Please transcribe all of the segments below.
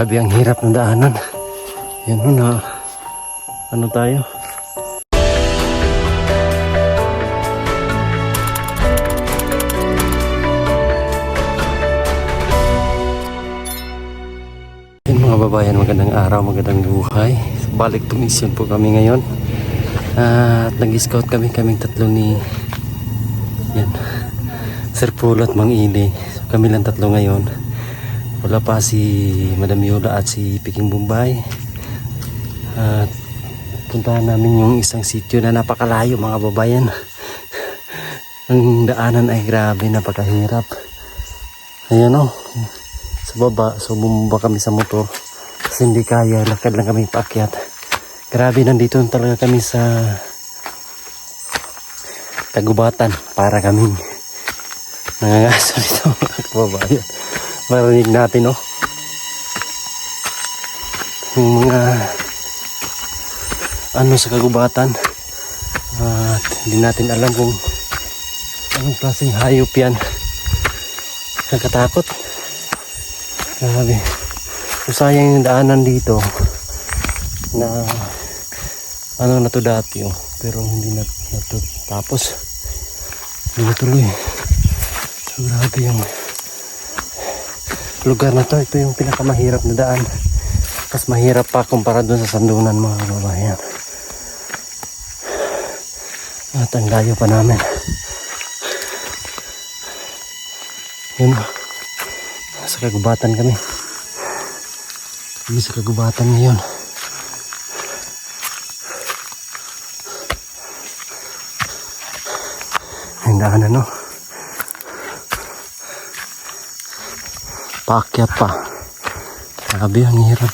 Grabe ang hirap ng daanan. Yan ho na. Ano tayo? Yan mga babayan, magandang araw, magandang buhay. Balik to mission po kami ngayon. At nag-scout kaming tatlo ni Sir Paul at Mang Ili. So, kami lang tatlo ngayon. Wala pa si Madam Yola at si Peking Bombay. At puntahan namin yung isang sitio na napakalayo mga babayan. Ang daanan ay grabe, napakahirap. Ayan o, sa baba. So bumaba kami sa motor kasi hindi kaya, lakad lang kami paakyat. Grabe, nandito talaga kami sa kagubatan para kaming nangangaso dito mga kababayan. Marinig natin yung mga ano sa kagubatan. At hindi natin alam kung anong klaseng hayop yan. Nakatakot. Grabe. So sayang yung daanan dito na ano na to dati pero hindi na to tapos hindi natuloy. So grabe yung lugar na to. Ito yung pinakamahirap na daan, mas mahirap pa kumpara doon sa Sandunan mga kababayan. At ang layo pa namin. Yun, sa kagubatan kami. Kami sa kagubatan ngayon. Ang daanan paakyat pa. Grabe, ang hirap.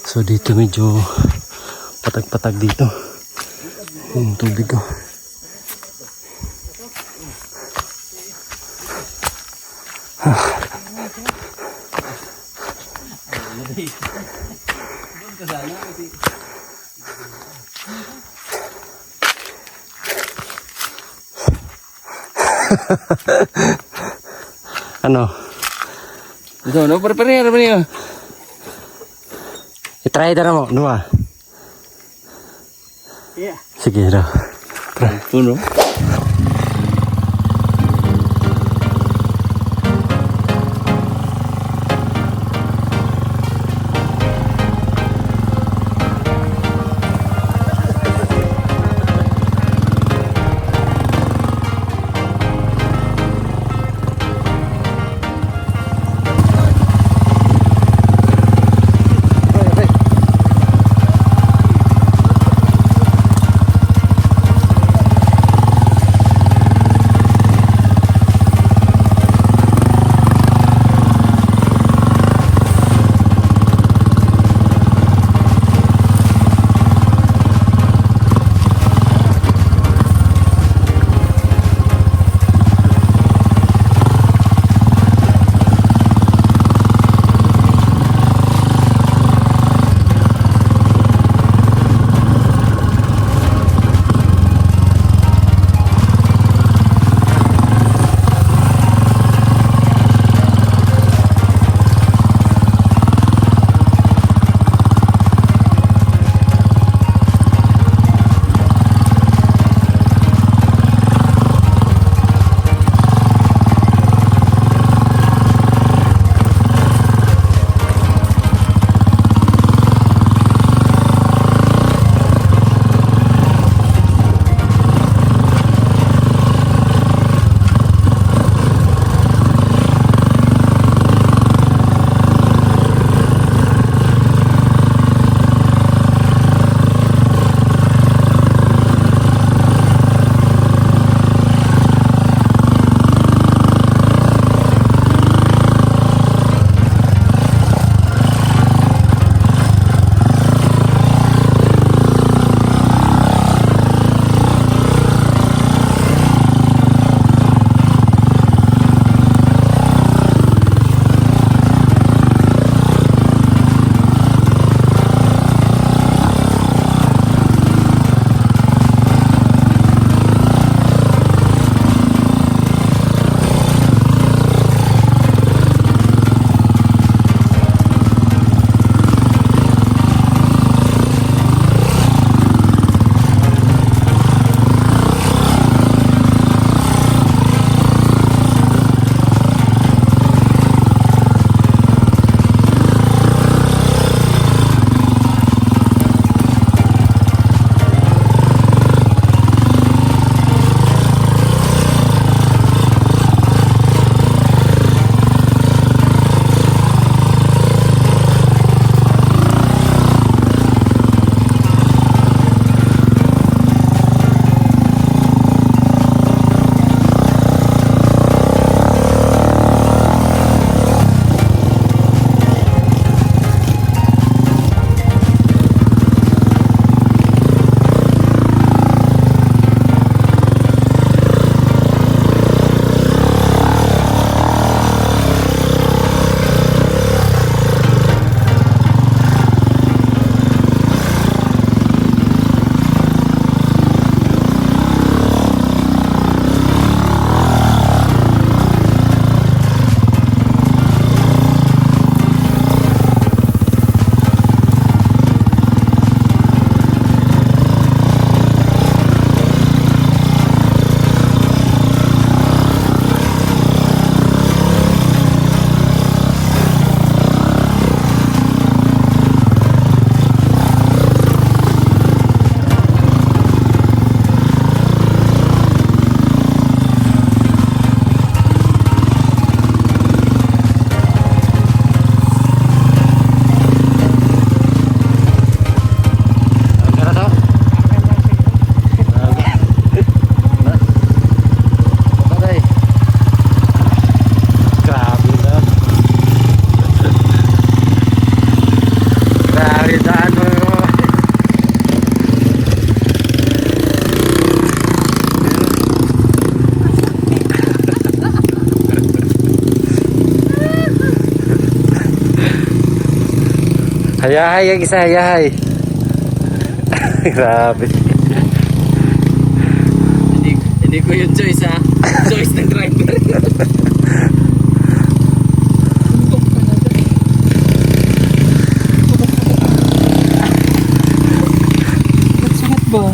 So dito medyo patag-patag dito. Yung tubig ko. Ano? Ito, no? Prepare naman niyo. I-try na mo, Noah. Yeah. Sige, daw. Try. Tuno. Hayahay ang isa, hayahay. Grabe. Hindi ko yung choice ha. Choice ng driver. Sunod ba?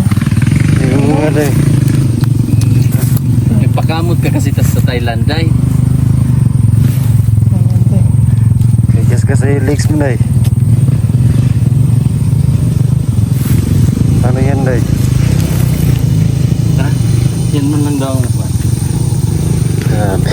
Yung ano eh. Nagpakamot ka kasi sa Thailand ay. Kagas ka sa legs mo na eh. Ano yan day? Ha? Yan man lang daw ang kwan. Grabe.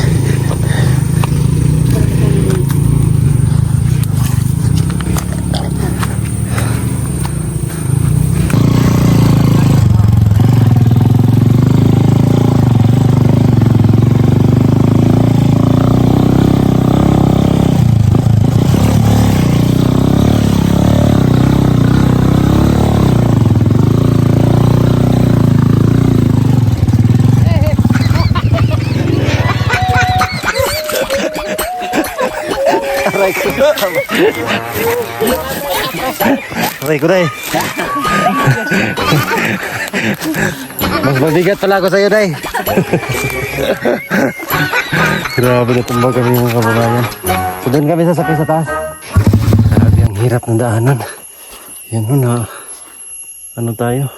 Aray ko. Aray ko day. Mas mabigat pala ako sa'yo day. Grabe na tumbag kami mga kababayan. So doon kami sasakay sa taas. Grabe ang hirap ng daanan. Yan na. Ano tayo?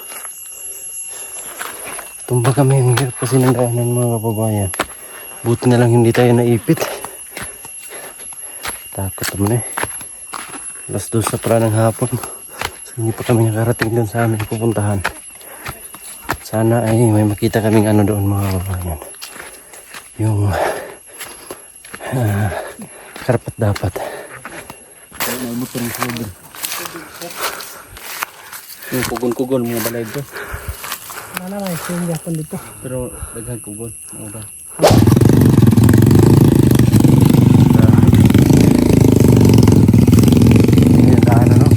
Tumbag kami, ang hirap kasi ng daanan mga kababayan. Buti na lang hindi tayo naipit. Takot naman eh. Alas 2 sa para ng hapon. So hindi pa kami nakarating doon sa aming pupuntahan. Sana ay may makita kaming ano doon mga kababayan. Yung karapat dapat. May motor ng sobrang. Yung kugon-kugon mga balay ko. Mana may sungguh pun dito. Pero daghan kugon. Ano ba? Yung daan ano.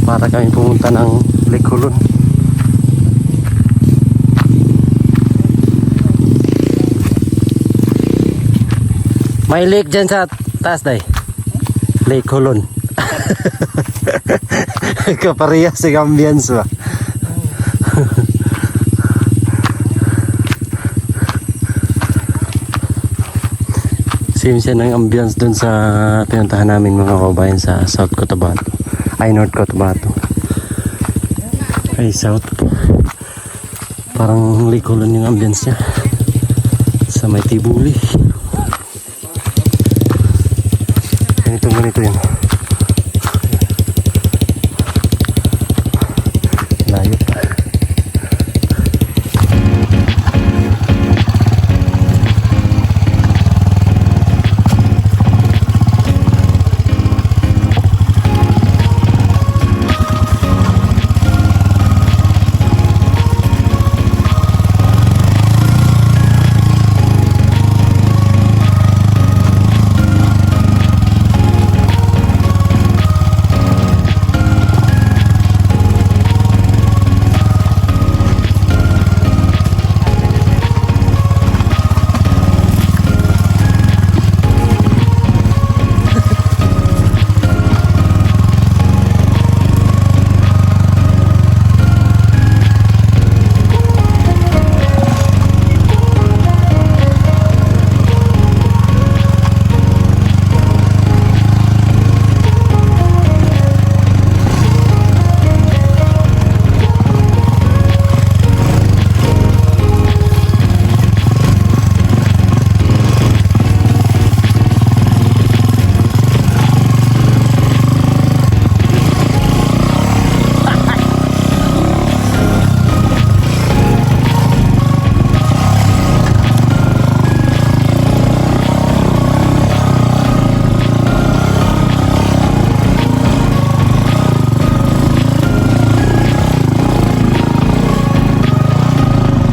Para kami pumunta ng Lake Hulun. May lake dyan sa taas day. Lake Hulun. Kaparehas sa ambience ba? Same siya ng ambience dun sa pinuntahan namin mga kababayan sa South Cotabato. Ay, North Cotabato. Ay, South. Parang Lake Hulun yung ambience niya. Sa may Tibuli. Ganito yun. Layo pa.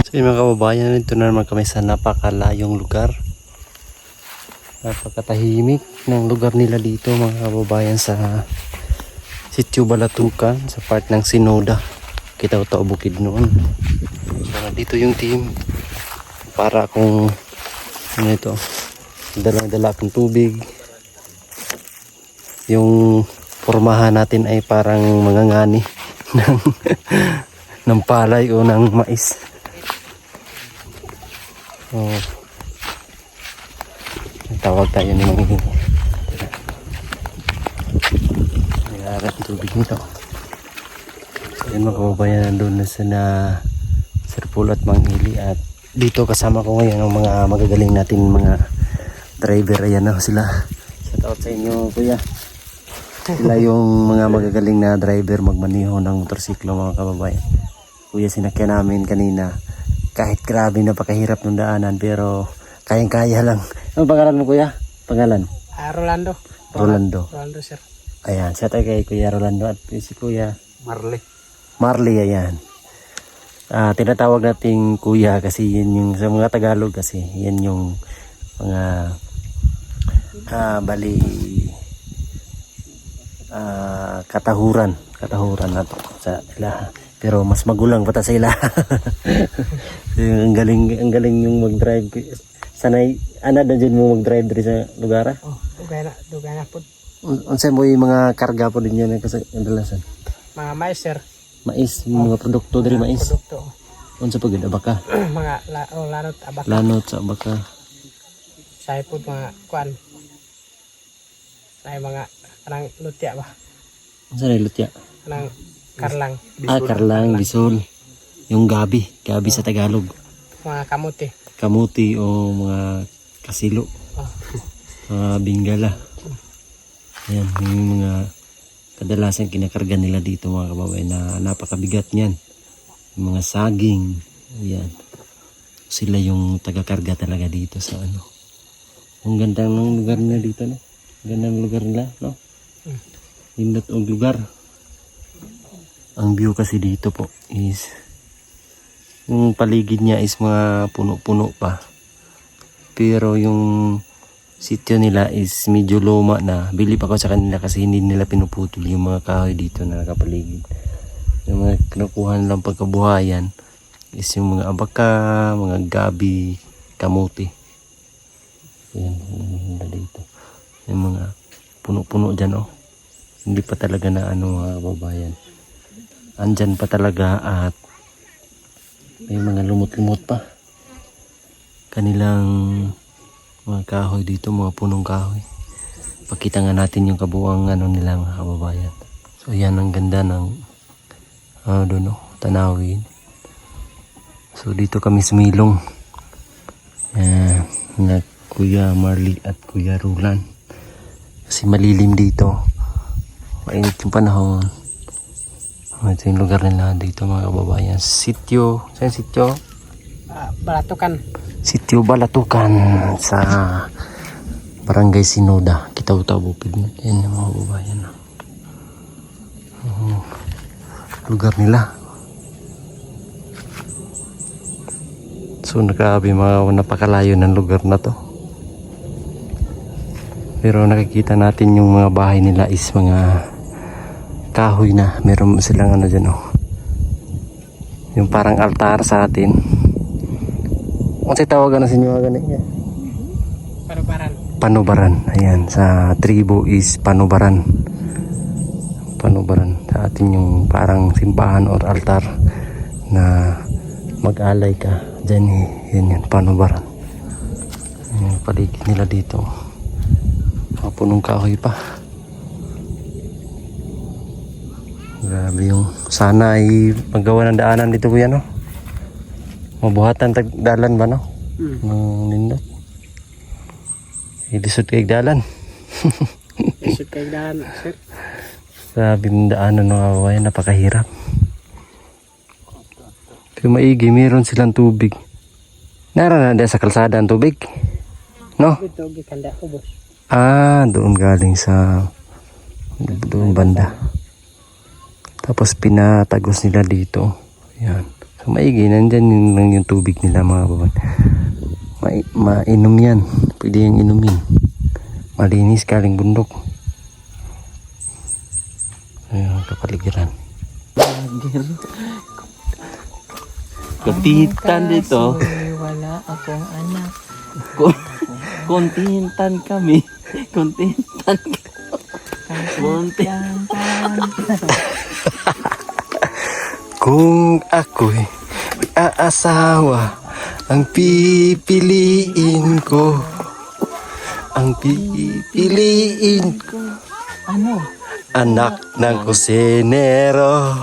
So yung mga kababayan, ito na naman kami sa napakalayong lugar. Napakatahimik ng lugar nila dito mga kababayan sa Sitio Balatucan sa part ng Sinoda. Kitaw-Tao Bukid noon. So nandito yung team para kung ano ito, dala-dala akong tubig. Yung formahan natin ay parang mangangani ng, ng palay o ng mais. So, tawag tayo ni Manghihingi. Nag-aarat ang tubig nito. So yun mga kababayan, nandun na sila Sir Paul at Manghili. At dito kasama ko ngayon ang mga magagaling natin mga driver. Ayan na sila. Shout out sa inyo kuya. Sila yung mga magagaling na driver magmaneho ng motorsiklo mga kababayan. Kuya, sinakyan namin kanina. Kahit grabe napakahirap ng daanan pero kayang-kaya lang. Ano pangalan mo kuya? Pangalan? Rolando. Rolando. Rolando sir. Ayan, shout out kay Kuya Rolando at si Kuya Marley. Ayan. Tinatawag nating kuya kasi yun yung sa mga Tagalog kasi yan yung mga katahuran na to sa ila, pero mas magulang pa ta sa ila. ang galing yung mag-drive. Sanay ana na dyan mo mag-drive diri sa lugar. Dugay na po. Unsay mo yung mga karga po din yan kasi kadalasan Mga mais sir. mais, mga produkto diri mais. Produkto. Unsa pagid abaka? Mga lanot abak. Lanot sa abaka. Say po mga kuan. Say mga kanang lutya ba? Unsa na lutya? Kanang karlang. Karlang, bisol. Yung gabi sa Tagalog. Mga kamuti. Kamuti o mga kasilo. Mga bingala. Yan, yung mga kadalasan kinakarga nila dito mga kababayan na napakabigat niyan. Yung mga saging. Yan. Sila yung taga-karga talaga dito sa ano. Ang ganda ng lugar nila dito, no? Ganda ng lugar nila, no? Nindot ang lugar. Ang view kasi dito po is yung paligid niya is mga puno-puno pa. Pero yung sityo nila is medyo luma na. Bilib ako sa kanila kasi hindi nila pinuputol yung mga kahoy dito na nakapaligid. Yung mga kinukuha nilang pagkabuhayan is yung mga abaka, mga gabi, kamuti. Yan, dito. Yung mga puno-puno dyan, oh. Hindi pa talaga na ano mga kababayan. Andyan pa talaga at may mga lumot-lumot pa. Kanilang mga kahoy dito, mga punong kahoy. Pakita nga natin yung kabuang ano nila mga kababayan. So yan ang ganda ng tanawin. So dito kami sumilong. Na Kuya Marley at Kuya Roland. Kasi malilim dito. Mainit yung panahon. Ito yung lugar nila dito mga kababayan. Sityo. Saan sityo? Balatukan. Sityo Balatukan sa Barangay Sinoda, Kitaw-Tao Bukid. Yan yung mga kababayan. Lugar nila. So nakabi mga napakalayo ng lugar na to. Pero nakikita natin yung mga bahay nila is mga kahoy na. Meron silang ano dyan, oh. Yung parang altar sa atin. Kung sa'y tawagan na sa inyo ganyan. Panubaran. Panubaran. Ayan, sa tribo is panubaran. Panubaran. Sa atin yung parang simbahan or altar na mag-alay ka. Diyan, yan, panubaran. Yung paligid nila dito. Mga punong kahoy pa. Grabe yung sana ay magawa ng daanan dito kuya, no? Mabuhatan tagdalan ba, no? Nindot. Ilisod kay dalan. Isod kay dahan sir. Grabe yung daanan ng kawayan, napakahirap. Pero maigi, meron silang tubig. Naroon na sa kalsada ang tubig, no? Ito gikanda ubos. Doon galing sa doon banda. Tapos pinatagos nila dito. Yan. So maigi, nandyan lang yung tubig nila mga baban. Mainom yan. Pwede yung inumin. Malinis galing bundok. Ayan, kapaligiran. Kuntintan dito. Wala akong anak. Kuntintan kami. Kuntintan. Kuntintan. Kung ako'y aasawa, ang pipiliin ko. Ang pipiliin ko. Ano? Anak ng kusinero.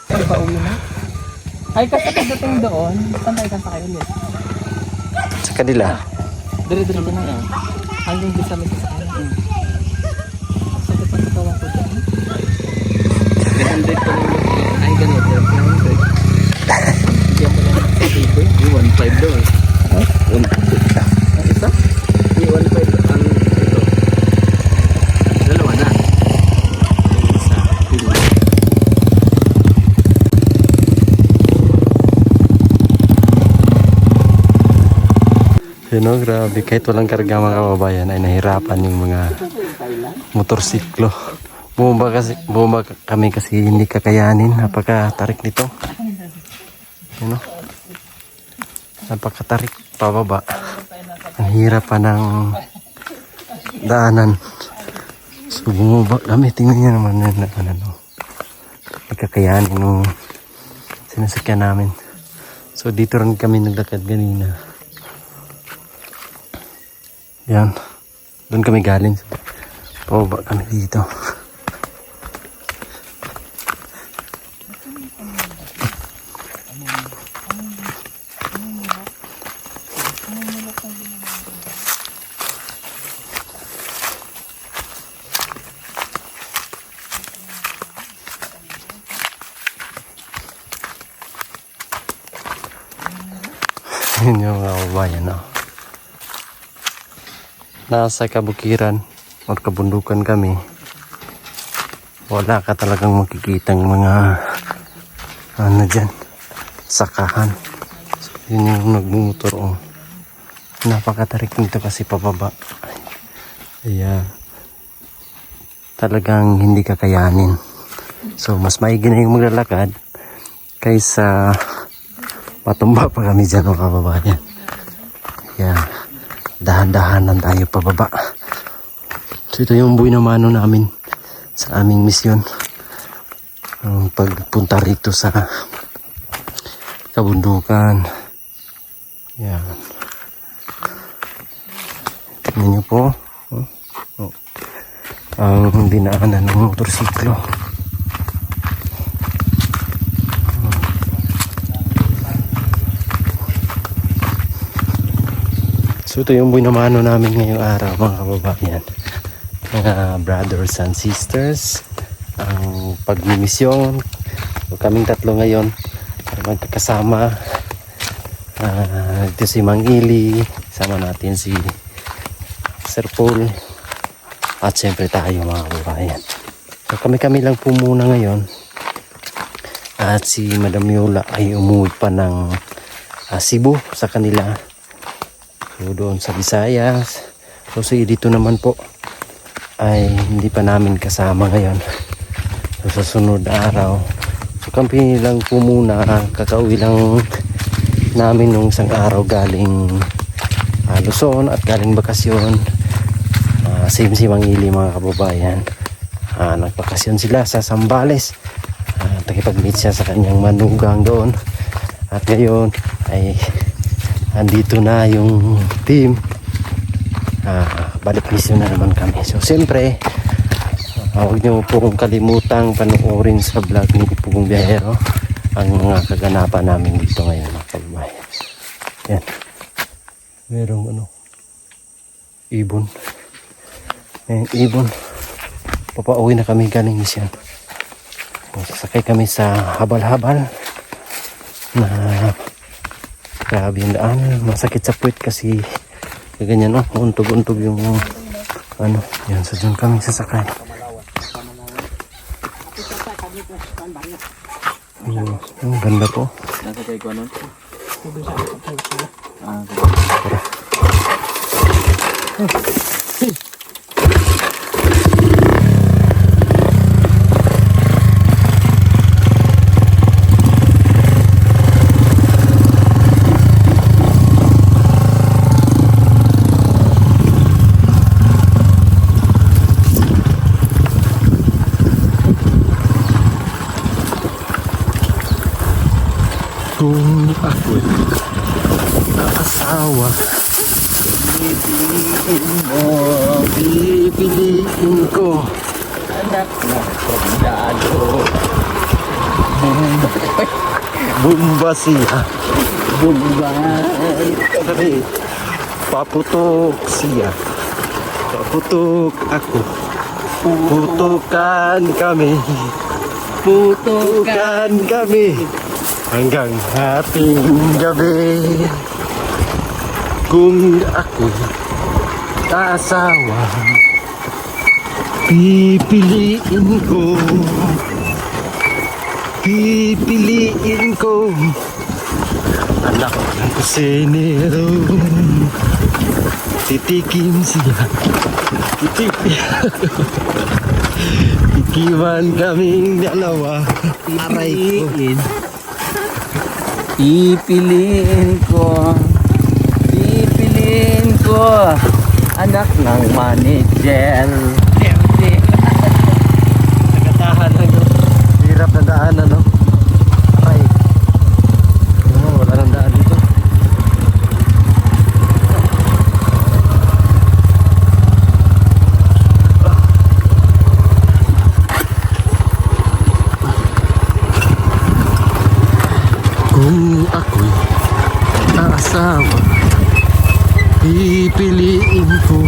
Ay, pauwi na? Ay, kasi pagdating doon, saan tayo kanta kayo ulit? Sa kanila. Dire-dire na lang. Hanggang di sa may kasama. Sabi pa nagawa ko dyan. 300 pa lang. Ay, ganun. 300. Bigyan mo lang sa table. Yung 1.5 daw eh. Ang isa? Yung 1.5 ang ito. Dalawa na. Yung isa. Pili. You know, grabe. Kahit walang karga mga kababayan ay nahirapan yung mga motorsiklo. Bumaba kami kasi hindi kakayanin. Napakatarik nito. You know? Napakatarik pababa. Ang hirap pa ng daanan. So bumaba kami. Tingnan niyo naman yun na ano. Hindi kakayanin yung sinasakyan namin. So dito rin kami naglakad kanina. Yan. Doon kami galing. Pababa kami dito. Yun yung mga kababayan, no? Nasa kabukiran o kabundukan kami, wala ka talagang makikitang mga ano dyan, sakahan. So, yun yung nagmumotor, oh. Napakatarik nito kasi pababa. Kaya talagang hindi kakayanin. So mas maigi na yung maglalakad kaysa patumba pa kami dyan, mga kababayan. Kaya dahan-dahanan tayo pababa. So ito yung buhay na mano namin sa aming misyon. Ang pagpunta rito sa kabundukan. Yan. Tingnan nyo po. Oh. Ang dinaanan ng motorsiklo. So ito yung buhay na mano namin ngayong araw, mga kababayan, mga brothers and sisters. Ang pagmimisyon, so, kaming tatlo ngayon magkakasama. Ito si Mang Ili, sama natin si Sir Paul, at siyempre tayo, mga kababayan. So kami lang po muna ngayon, at si Madam Yola ay umuwi pa ng Cebu sa kanila. So doon sa Visayas. So dito naman po ay hindi pa namin kasama ngayon. So sa sunod na araw, so kami lang po muna, kakauwi lang namin nung isang araw galing Luzon at galing bakasyon. Same si Mang Ili, mga kababayan. Nagbakasyon sila sa Zambales. Nakipag-meet siya sa kanyang manugang doon. At ngayon ay andito na yung team. Balik mission na naman kami. So siyempre, huwag nyo pong kalimutang panoorin sa vlog ni Pugong Biyahero ang mga kaganapan namin dito ngayon, mga kababayan. Yan. Merong ibon. Ayan, ibon. Papauwi na kami galing mission. Sasakay kami sa habal-habal na grabe yung daan. Masakit sa puwit kasi ganyan, untog-untog yung yan. So dyan kami sasakay. Ang ganda po. Nasa kay ko ano? Kung ako'y asawa, pipiliin ko Anak na sundalo. Bumba siya, Bumbay. sabi, paputok siya, paputok ako, putukan kami, putukan kami hanggang hating gabi. Kung ako'y asawa, pipiliin ko anak ng kusinero. Titikim siya, tikiman kaming dalawa. Aray ko. Pipiliin ko anak ng manager. Nagatahan lang yun. Hirap na daan, ano? Aray. Oh, wala nang daan dito. Kung ako'y asawa, pipiliin ko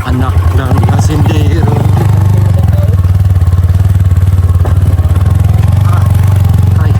anak ng asindero. Ay.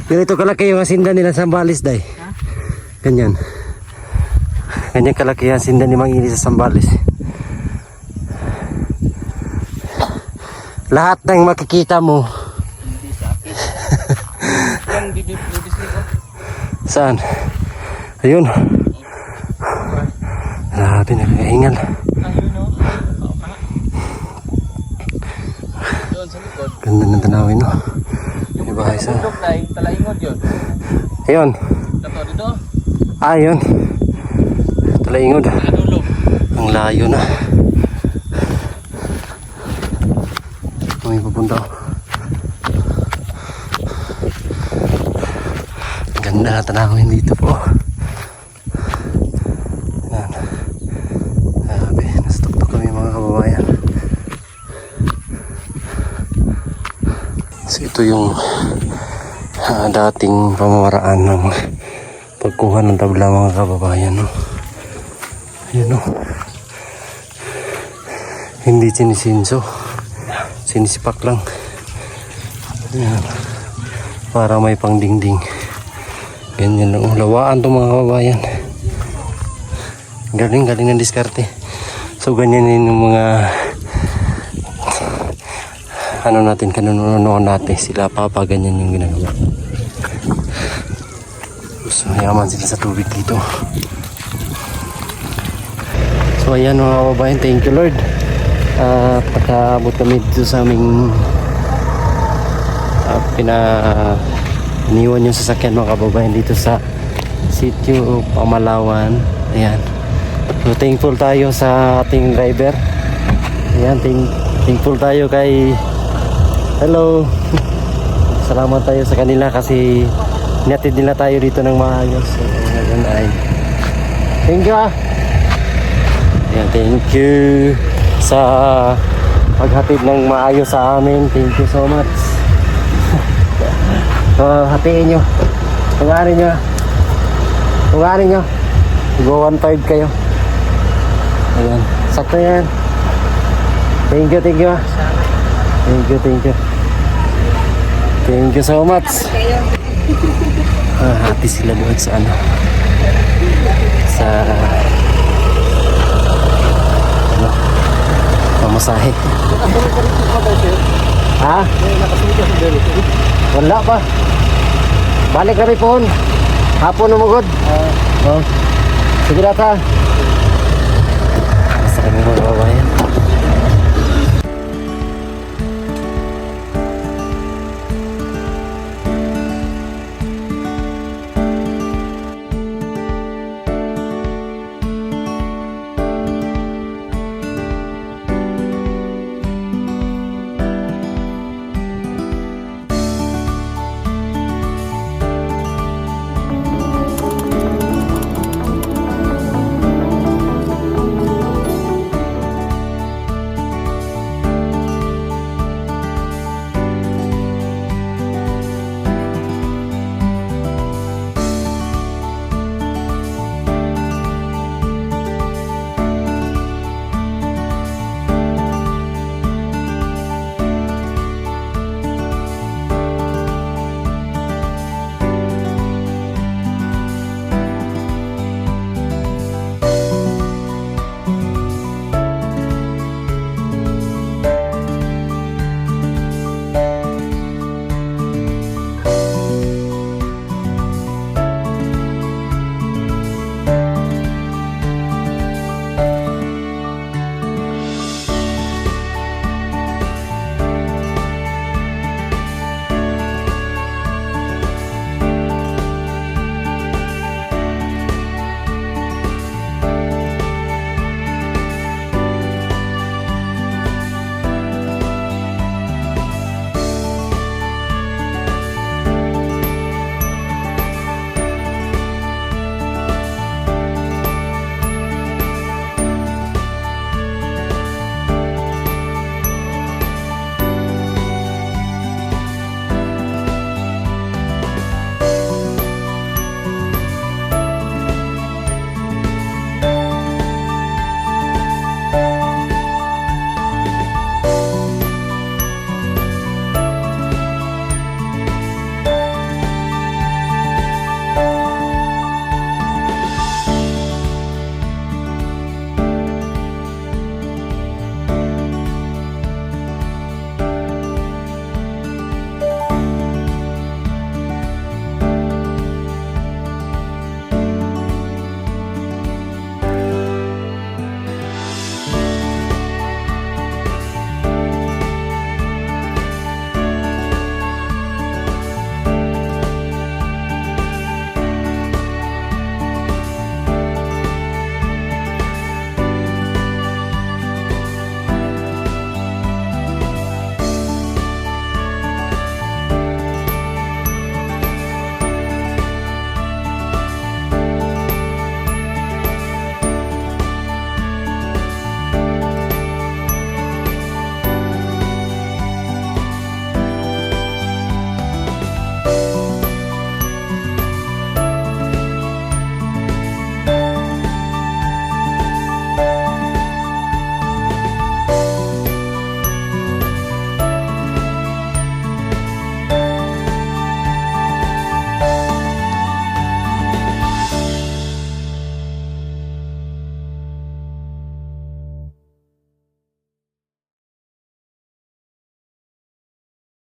Ganito kalaki yung asinda nila sa Sambales, day. Ganyan. Ganyan kalaki yung asinda ni Mang Ili sa Sambales. Lahat ng makikita mo. Saan? Ayun. Grabe, nakakahingal. Ganda ng tanawin, no? May bahay sa... Talaingod yun. Ayun. Dato dito. Ayun. Talaingod. Ang layo na. May pupunta. Ganda na tanawin dito po. Yan. Grabe. Nastuktok kami mga kababayan. So ito yung dating pamamaraan ng pagkuha ng tabla mga kababayan, no? Ayun, no? Hindi sinisinso, sinisipak lang. Ayan. Para may pangdingding. Ganyan lang, lawaan to mga kababayan. Galing ng diskarte. So ganyan yun yung mga ano natin, kanunuan natin, sila papa, ganyan yung ginagawa. So yaman sila sa tubig dito. So ayan mga kababayan, thank you Lord. Pagkaabot kami dito sa aming iniwan yung sasakyan mga kababayan dito sa sitio Pamalawan. Ayan. So thankful tayo sa ating driver. Ayan, thankful tayo kay Hello. Salamat tayo sa kanila kasi niatid nila tayo dito ng maayos. So, ngayon ay thank you ah. Yan, thank you sa paghatid ng maayos sa amin. Thank you so much. Hatiin nyo. Tungarin nyo. Tungarin nyo. Go 1.5 kayo. Ayan. Sakto yan. Thank you, thank you ah. Thank you, thank you. Thank you so much. Hati sila doon sa ano. Sa ano? Pamasahe. Ha? Wala pa. Balik kami po. Hapon umugod. Oh. Sige na ta. Basta kami mga babayan.